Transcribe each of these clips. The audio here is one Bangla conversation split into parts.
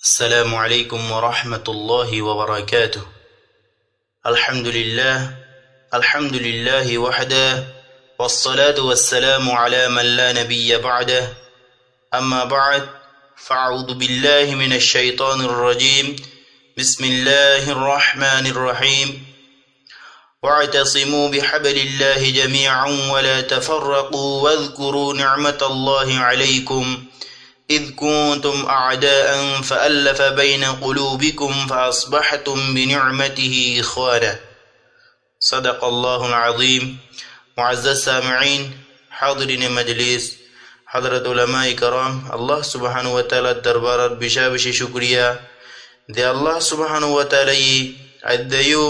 السلام عليكم ورحمة الله وبركاته. الحمد لله وحده، والصلاة والسلام على من لا نبي بعده. أما بعد، فأعوذ بالله من الشيطان الرجيم. بسم الله الرحمن الرحيم. واعتصموا بحبل الله جميعا ولا تفرقوا واذكروا نعمة الله عليكم إذ كنتم أعداء فألف بين قلوبكم فأصبحتم بنعمته إخوانا. صدق الله العظيم. معزز السامعين، حاضرين مجلس، حضرت علماء کرام، الله سبحانه وتعالى دربارت بشا بشی شکریہ دے الله سبحانه وتعالى ادیو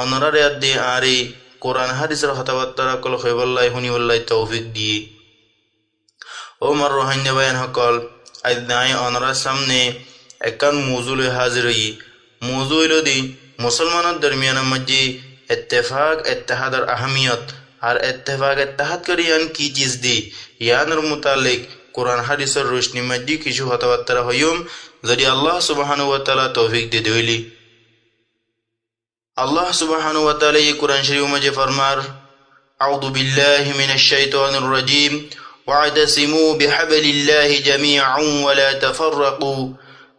অনরারে আদে আরে কোরআন হাদিসের কথাবার্তা কল খৈবল্লাহ হুনি বল্লাহ তৌফিক দিয়ে ওমর রোহান্যা বায়ান হকল আদায় অনরার সামনে একান মৌজুল হাজির হই মৌজু হইল দি মুসলমানের দরমিয়ানের মধ্যে ইত্তেফাক ইত্তেহাদের আহমিয়ত আর ইত্তেফাক ইত্তেহাদ করি ইয়ান কি চিজ দি ইয়ানের মুতালিক কোরআন হাদিসের রোশনি মধ্যে কিছু কথাবার্তা হইম যদি আল্লাহ সুবহানাহু ওয়া তাআলা তৌফিক দিয়ে দিলি। আল্লাহ সুবহানাহু ওয়া তাআলা এই কোরআন শরীফ মধ্যে ফরমার, আউযু বিল্লাহি মিনাশ শাইতানির রাজীম ওয়া'তাসিমু বিহাবলিল্লাহি জামিআন ওয়া লা তাফাররাকু।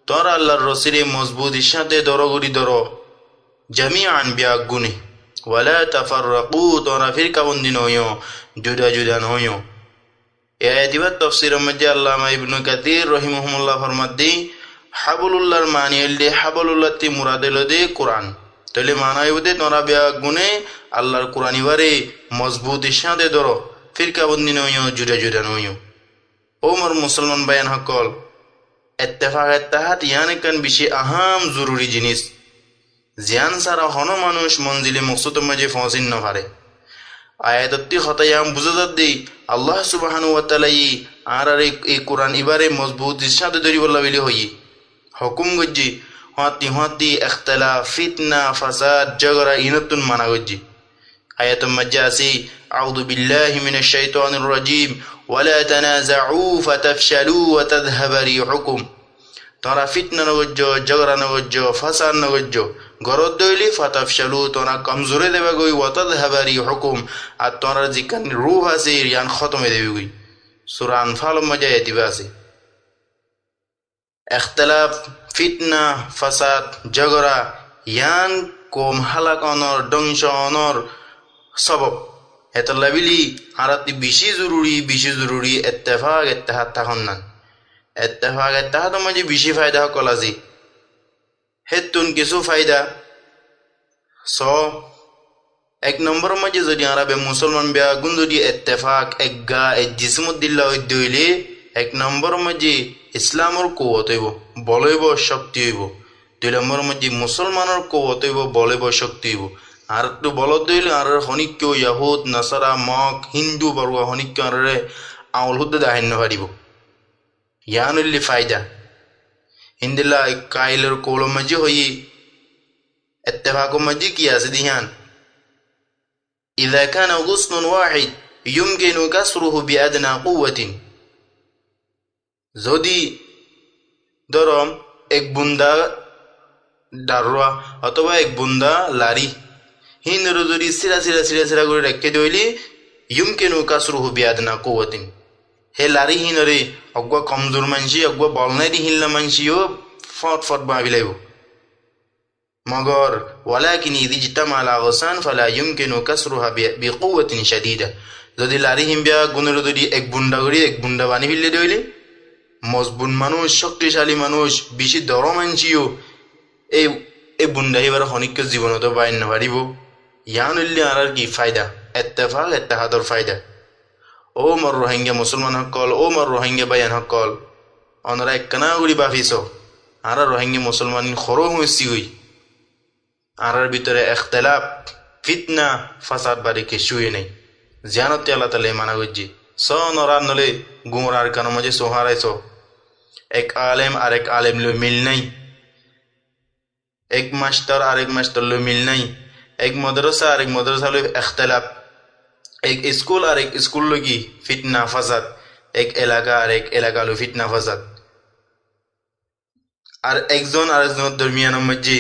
তোমরা আল্লাহর রসুলের মজবুতির সাথে দরগরি ধরো, জামিআন বিয়াগুনে, ওয়া লা তাফাররাকু, তোমরা ফিরকাবন্দি নহিও, জুদা জুদা নহিও। এই আয়াতের তাফসীরের মধ্যে আল্লামা ইবনে কাসির রাহিমাহুল্লাহ ফরমাতে, হাবলুল্লাহর মানি হইলে হাবলুল্লাহ তি মুরাদ হইল দে কোরআন। তাহলে মানায় ওদে তোমরা বিয়াগুনে আল্লাহর কোরআন ইবারে মজবুতির সাথে ধরো, ফিরকাবন্দি নহিও, জুদা জুদা নহিও। ওমর মুসলমান বায়ান হকল ইত্তেফাক ইত্তেহাদ ইয়ানে কান বেশি আহাম জরুরি জিনিস, জিয়ান সারা হন মানুষ মঞ্জিলে মকসুদের মাঝে পৌঁছিন না পারে। আয়াতটি হতায়াম বুঝাত দেই আল্লাহ সুবহানাহু ওয়া তাআলা আর এই কোরআন ইবারে মজবুতির সাথে ধরি বলা বলি হই হুকুম গজ্জি হাতি হাতি ইখতিলাফ ফিতনা ফাসাদ ঝগড়া ইনতুন মানা গজ্জি। আয়াতুল মাজ্জা আছে, আউযু বিল্লাহি মিনাশ শাইতানির রাজীম ওয়ালা তানাযাউ ফাতাফশালু ওয়া তাযহাবা রিহুকুম। তোমরা ফিতনা নগজ্জ, ঝগড়া নগজ্জ, ফাসাদ নগজ্জ, গরদ দইলি ফাতাফশালু, তোমরা কমজোরে দেবে গই, ওয়া তাযহাবা রিহুকুম, আর তোমরা জিকান রূহ আছে ইয়ান খতমে দেবে গই। সূরা আনফাল মধ্যে এতিবা আছে। ইখতিলাফ, ফিতনা, ফাসাদ, ঝগড়া ইয়ান কম হালাক অনর ধ্বংস অনর সবব। এতলা বিলি আরাতি বেশি জরুরি ইত্তেফাক ইত্তেহাদ থাকুন না। ইত্তেফাক ইত্তেহাদের মাঝে বেশি ফায়দা হকল আজি হেতুন কিছু ফায়দা এক নম্বরের মাঝে যদি আরবে মুসলমান বেয়াগুন যদি ইত্তেফাক একগা এক জিসমত দিল্লা হইলে এক নম্বরের মাঝে ইসলামের কুওয়াত হইব, বল হইব, শক্তি হইব। দুই নম্বরের মাঝে মুসলমানের কুওয়াত হইব, বল হইব, শক্তি হইব। আর একটু বলদ দিলে আর হনিক্য ইয়াহুদ নাসারা মক হিন্দু বর্গ হনিক্য আর আউল হুদ্দ দাহিন্য পারিব। ইয়ানুল্লি ফায়দা হিন্দিল্লা কাইলের কৌল মাঝে হই ইত্তেফাক মাঝে কি আছে দিহান, ইযা কানা গুসনুন ওয়াহিদ ইয়ুমকিনু কাসরুহু বিআদনা কুওয়াতিন। যদি ধরম এক বুন্দা ডারোয়া অথবা এক বুন্দা লারি হিন্দু যদি সিরা সিরা সিরা সিরা করে রেখে দিলি ইয়ুমকিনু কাসরুহু বিআদনা কুওয়াতিন। হে লারি হিনরে অগুয়া কমজোর মানসি অগুয়া বল নাই দি হিল্লা মানসিও ফট ফট ভাবিলাইব। মগর ওয়ালাকিন ইযা ইজতামা আলা গসান ফালা ইয়ুমকিনু কাসরুহা বিকুওয়াতিন শাদীদা। যদি লারি হিমবিয়া গুণের যদি এক বুন্ডা বানি ফেললে দইলে মজবুত মানুষ, শক্তিশালী মানুষ, বেশি দর মানসিও এই বুন্ডা এবার হনিক্য জীবনত বাইন পারিব। ইয়ান উল্লি আর কি ফায়দা ইত্তেফাক ইত্তেহাদর ফায়দা। ও মর রোহিঙ্গা মুসলমান হকল, ও মর রোহিঙ্গা বায়ান হকল, অনরা একখানা গুড়ি বাফিস আর রোহিঙ্গা মুসলমান খরো হয়েছি হই আর ভিতরে ইখতিলাফ, ফিতনা, ফাসাদ বাড়ি কিছুই নেই। জিয়ানতে আল্লাহ তাআলা মানা গজ্জি নরা নলে গুমরার কানো মাঝে সোহারাইছ। এক আলেম আর এক আলেম লো মিল নাই, এক মাস্টার আর এক মাস্টার লো মিল নাই, এক মাদ্রাসা আর এক মাদ্রাসা লো ইখতিলাফ, এক স্কুল আর এক স্কুল লো কি ফিতনা ফাসাদ, এক এলাকা আর এক এলাকা লো ফিতনা ফাসাদ। আর একজন আরেকজনের দরমিয়ানের মধ্যে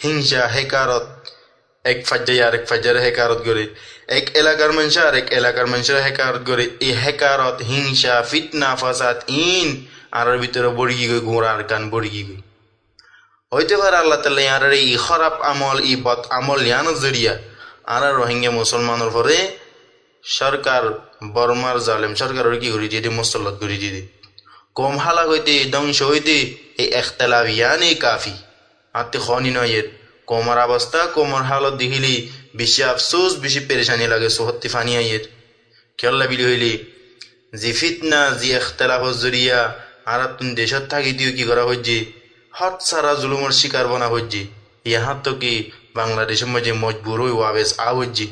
হিংসা হেকারত এক ফাজ্জাই আরেক ফাজ্জার হেকারত করে এক এলাকার মানুষ আর এক এলাকার মানুষের হেকারত করে এই হেকারত হিংসা ফিতনা ফাসাদ ইন আর ভিতরে বড়ি গই গোড়ার গান বড়ি গই হইতে পারে আল্লাহ তাআলা ইয়ার এই খারাপ আমল ই বদ আমল ইয়ান জরিয়া আর রোহিঙ্গা মুসলমানের পরে সরকার বর্মার জালেম সরকারের কি করি দিয়ে মুসল্লত করি দিয়ে কম হালাক হইতে ধ্বংস হইতে এই ইখতিলাফ ইয়ানি কাফি আত্তে খনি নয়ের কোমর অবস্থা কোমর হালত দেখিলি বেশি আফসোস বেশি পেরেশানি লাগে সোহত্তি ফানি আইয়ের খেলা বিলি হইলি যে ফিতনা যে ইখতিলাফ জরিয়া আর তুন দেশত থাকি দিও কি করা হচ্ছে হট সারা জুলুমের শিকার বনা হচ্ছে ইহা তো কি বাংলাদেশের মাঝে মজবুর হই ওয়াবেস আ হচ্ছে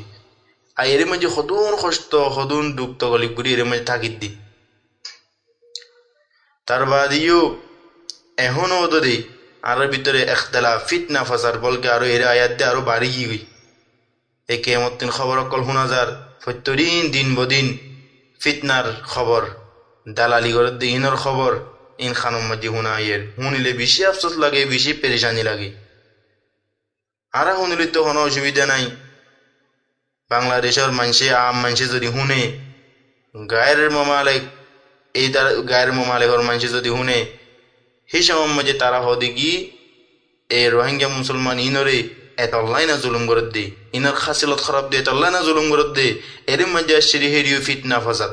আর এর মাঝে সদুন কষ্ট সদুন দুঃখ তকলিফ করি এর মাঝে থাকি দি তার বাদিও এখনো যদি আর ভিতরে ইখতিলাফ ফিতনা ফাসাদ বলকে আরো এর আয়াত দিয়ে আরো বাড়ি গই এই কিয়ামত দিন খবর কল শোনা যার প্রত্যেকদিন দিন বদিন ফিতনার খবর দালালি করে দিনের খবর ইন খানম মাঝে শুনা আইয়ের শুনিলে বেশি আফসোস লাগে বেশি পেরেশানি লাগে আর শুনিলে তো কোনো অসুবিধা নাই বাংলাদেশের মানুষে আম মানুষে যদি শুনে গায়ের মামালিক এই গায়ের মামালিকর মানুষে যদি শুনে সেই সময় মাঝে তারা হদে কি এই রোহিঙ্গা মুসলমান ইনরে এতল্লাই না জুলুম করে দে ইনর খাসিলত খারাপ দে এতল্লাই না জুলুম করে দে এর মাঝে আসছে হেরিও ফিতনা ফাসাদ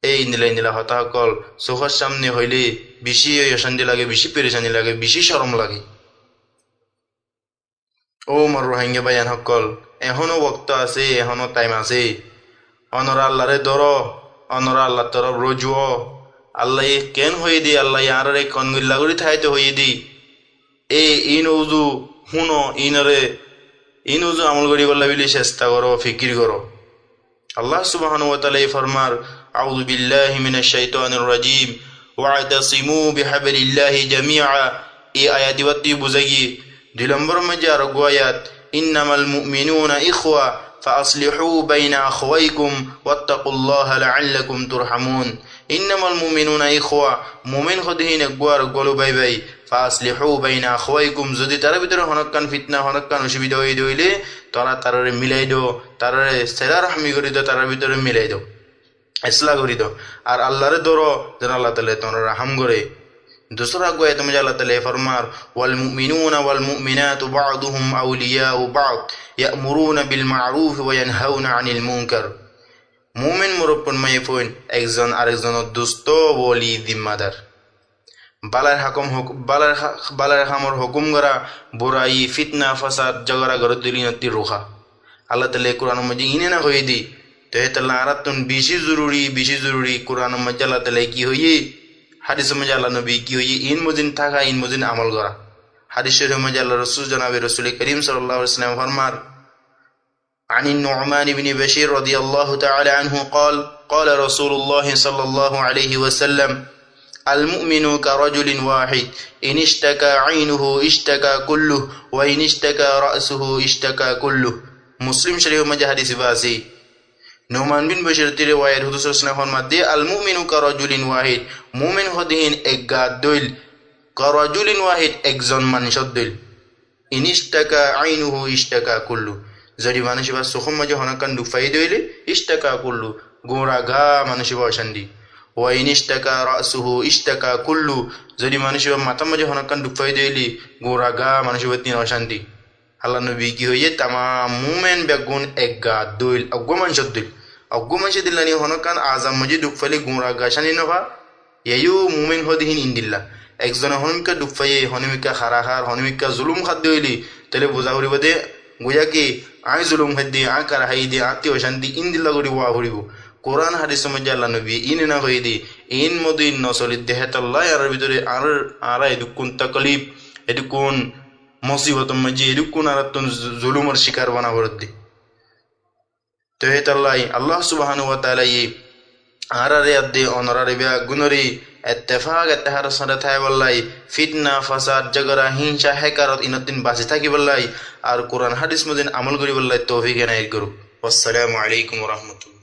এই নীলা হতাসকল চোখের সামনে হইলে বেশি অশান্তি লাগে বেশি পেরেশানি লাগে বেশি শরম লাগে ও মোর রোহিঙ্গা ভাইয়ান সকল এখনো বক্ত আছে এখনো টাইম আছে অনরা আল্লাহরে ধর অনরা আল্লাহ তরফ রজুও আল্লাহ কেন হয়ে দি আল্লাহ আর কনগুল্লা করে থাইতে হয়ে দি ইন উজু শুনো ইন উজু আমল করি বললা বলে চেষ্টা করো ফিকির করো আল্লাহ সুবহানাহু ওয়া তাআলা ফরমার আউযু বিল্লাহি মিনাশ শাইতানির রাজীম ওয়া'তাসিমু বিহাবলিল্লাহি জামিআ এই আয়াতি বাতি বুঝাই 2 নম্বর মধ্যে আর গোয়াত ইন্নামাল মুমিনুনা ইখওয়া ফাসলিহু বাইনা আখওয়াইকুম ওয়াত্তাকুল্লাহা লাআল্লাকুম তুরহামুন ইন্নামাল মুমিনুনা ইখওয়া মুমিন খদিন একবার গলো বাই বাই ফাসলিহু বাইনা আখওয়াইকুম যদি তার ভিতরে হনকান ফিতনা হনকান অসুবিধা হই দইলে তোরা তারে মিলাই দাও তারে সেরা রহমি করি দাও তার ভিতরে মিলাই দাও ইসলাহ করি দাও আর আল্লাহরে ধরো যেন আল্লাহ তাআলা তোমরা রহম করে दूसरा गोयत में अल्लाह ताला फरमार वल मुमिनूना वल मुमिनातु बादुहुम औलियाउ बाद यामुरूना बिल मारूफ व यनहाउना अनिल मुनकर মুমিন মুরব্বন মাইফুন একজন আরেকজনের দুষ্ট ওলি জিম্মাদার বালার হামর হুকুম করা বুরাই ফিতনা ফাসাদ ঝগড়া গড় দিলিনতি রোখা আল্লাহ তাআলা কুরআন মধ্যে ইনে না হই দি তো তাআলা আরাতুন বেশি জরুরি কুরআন মধ্যে আল্লাহ তাআলা কি হই হাদিস মধ্যে আল্লাহ নবী কি হই ইন মুজিন থাকা ইন মুজিন আমল করা হাদিস শরীফ মধ্যে আল্লাহ রাসূল জনাবে রাসূল করিম সাল্লাল্লাহু আলাইহি ওয়াসাল্লাম ফরমার عن النعمان بن بشير رضي الله تعالى عنه قال رسول الله صلى الله عليه وسلم المؤمن كرجل واحد إن اشتكى عينه اشتكى كله وإن اشتكى رأسه اشتكى كله مسلم شريف مجه حديث باسي نعمان بن بشير تي رواية حضور صلى الله عليه وسلم المؤمن كرجل واحد مؤمن هدين اقاد دويل كرجل واحد اقزن منشد دويل إن اشتكى عينه اشتكى كله যদি মানুষ বা সুখম মাঝে হনকান দুফাই দইলে ইশতাকা কুল্লু গোড়া ঘা মানুষ বা অশান্তি ওয়া ইনিশতাকা রাসুহু ইশতাকা কুল্লু যদি মানুষ বা মাথা মাঝে হনকান দুফাই দইলে গোড়া ঘা মানুষ বা তিন অশান্তি আল্লাহ নবী কি হইয়ে তামাম মুমিন বেগুন একগা দইল অগমান দিল্লানি হনকান আজাম মাঝে দুফাইলে গোড়া ঘা শানি নভা ইয়ু মুমিন হদিহিন ইনদিল্লাহ একজন হনমিকা দুফাইয়ে হনমিকা খারাহার হনমিকা জুলুম খাদ্য হইলি তাহলে বোঝা করিব দে গোয়া কি আই জুলুম হাদি আ কারা হাইদি আতি অশান্তি ইন দিল্লা করি ওয়া হরিব কোরআন হাদিস মধ্যে আল্লাহ নবী ইন না হইদি ইন মদিন নসলি দেহতাল্লাহ আর ভিতরে আর এদুকুন তাকলিফ এদুকুন মুসিবত মধ্যে এদুকুন আর তুন জুলুমের শিকার বানা করতে দেহতাল্লাহ আল্লাহ সুবহানাহু ওয়া তাআলা ই আরারে আদে অনরারে বিয়া গুনরি اتفاق اتحار سره থাই বললাই ফিতনা ফাসাদ ঝগড়া হিংসা হেকারত ইনদিন বাঁচে থাকি বললাই আর কোরআন হাদিস মদিন আমল করি বললাই তৌফিক এনায়েত করুক। আসসালামু আলাইকুম ওয়া রাহমাতুল্লাহ।